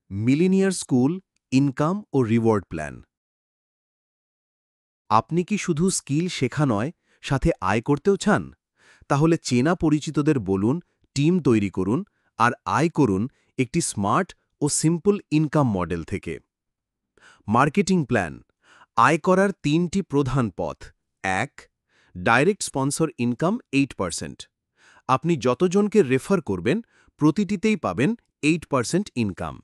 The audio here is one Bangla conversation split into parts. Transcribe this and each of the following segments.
মিলিনিয়ার স্কুল, ইনকাম ও রিওয়ার্ড প্ল্যান। আপনি কি শুধু স্কিল শেখা নয়, সাথে আয় করতেও চান? তাহলে চেনা পরিচিতদের বলুন, টিম তৈরি করুন আর আয় করুন একটি স্মার্ট ও সিম্পল ইনকাম মডেল থেকে। Marketing plan. আয় করার ৩টি প্রধান পথ। ১. Direct sponsor income 8%। আপনি যতজনকে রেফার করবেন, প্রতিটিতেই পাবেন 8% ইনকাম।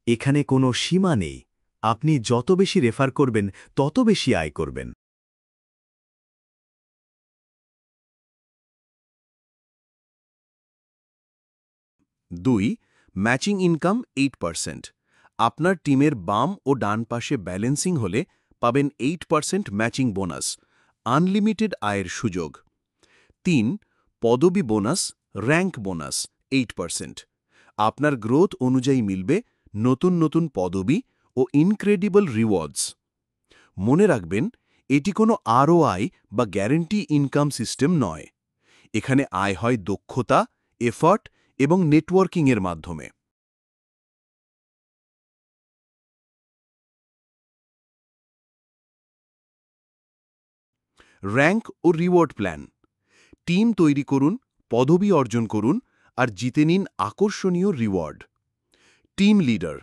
এখানে কোনো সীমা নেই। আপনি যত বেশি রেফার করবেন, তত বেশি আয় করবেন। ২. Matching income 8%। আপনার টিমের বাম ও ডান পাশে ব্যালেন্সিং হলে পাবেন 8% ম্যাচিং বোনাস, আনলিমিটেড আয়ের সুযোগ। ৩. পদবি বোনাস, র্যাঙ্ক বোনাস 8%। আপনার গ্রোথ অনুযায়ী মিলবে নতুন নতুন পদবি ও ইনক্রেডিবল রিওয়ার্ডস। মনে রাখবেন, এটি কোনো আরওআই বা গ্যারান্টি ইনকাম সিস্টেম নয়। এখানে আয় হয় দক্ষতা, এফর্ট এবং নেটওয়ার্কিংয়ের মাধ্যমে। র্যাঙ্ক ও রিওয়ার্ড প্ল্যান। টিম তৈরি করুন, পদবি অর্জন করুন আর জিতে নিন আকর্ষণীয় রিওয়ার্ড। Team leader.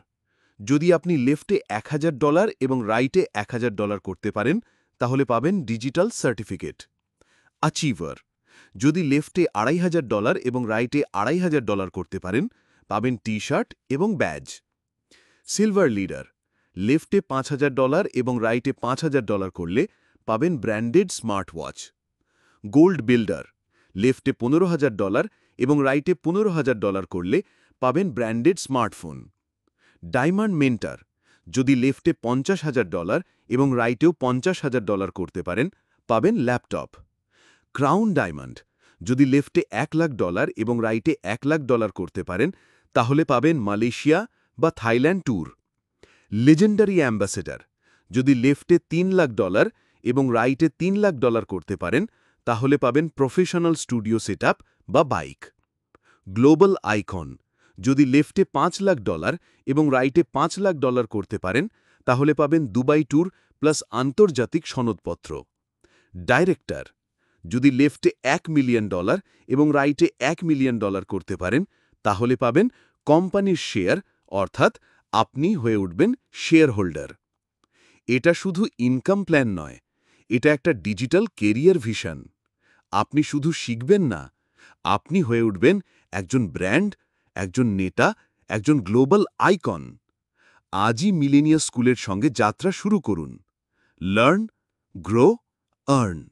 যদি আপনি লেফটে $1000 এবং রাইটে $1000 করতে পারেন, তাহলে পাবেন ডিজিটাল সার্টিফিকেট। অ্যাচিভার। যদি লেফটে $2500 এবং রাইটে $2500 করতে পারেন, পাবেন টি-শার্ট এবং ব্যাজ। Silver leader. লেফটে $5000 এবং রাইটে $5000 করলে পাবেন branded smart watch. Gold builder. লেফটে $15000 এবং রাইটে $15000 করলে পাবেন ব্র্যান্ডেড স্মার্টফোন। Diamond mentor. যদি লেফটে $50000 এবং রাইটেও $50000 করতে পারেন, পাবেন ল্যাপটপ। Crown diamond. যদি লেফটে $1,00,000 এবং রাইটে $1,00,000 করতে পারেন, তাহলে পাবেন মালয়েশিয়া বা থাইল্যান্ড ট্যুর। Legendary ambassador. যদি লেফটে $3,00,000 এবং রাইটে $3,00,000 করতে পারেন, তাহলে পাবেন প্রফেশনাল স্টুডিও সেটআপ বা বাইক। Global icon. যদি লেফটে $5,00,000 এবং রাইটে $5,00,000 করতে পারেন, তাহলে পাবেন দুবাই ট্যুর প্লাস আন্তর্জাতিক সনদপত্র। ডাইরেক্টর। যদি লেফটে $1,000,000 এবং রাইটে $1,000,000 করতে পারেন, তাহলে পাবেন কোম্পানির শেয়ার, অর্থাৎ আপনি হয়ে উঠবেন শেয়ার হোল্ডার। এটা শুধু ইনকাম প্ল্যান নয়, এটা একটা ডিজিটাল কেরিয়ার ভিশন। আপনি শুধু শিখবেন না, আপনি হয়ে উঠবেন একজন ব্র্যান্ড, একজন নেতা, একজন গ্লোবাল আইকন। আজই মিলেনিয়াস স্কুলের সঙ্গে যাত্রা শুরু করুন। Learn, grow, earn.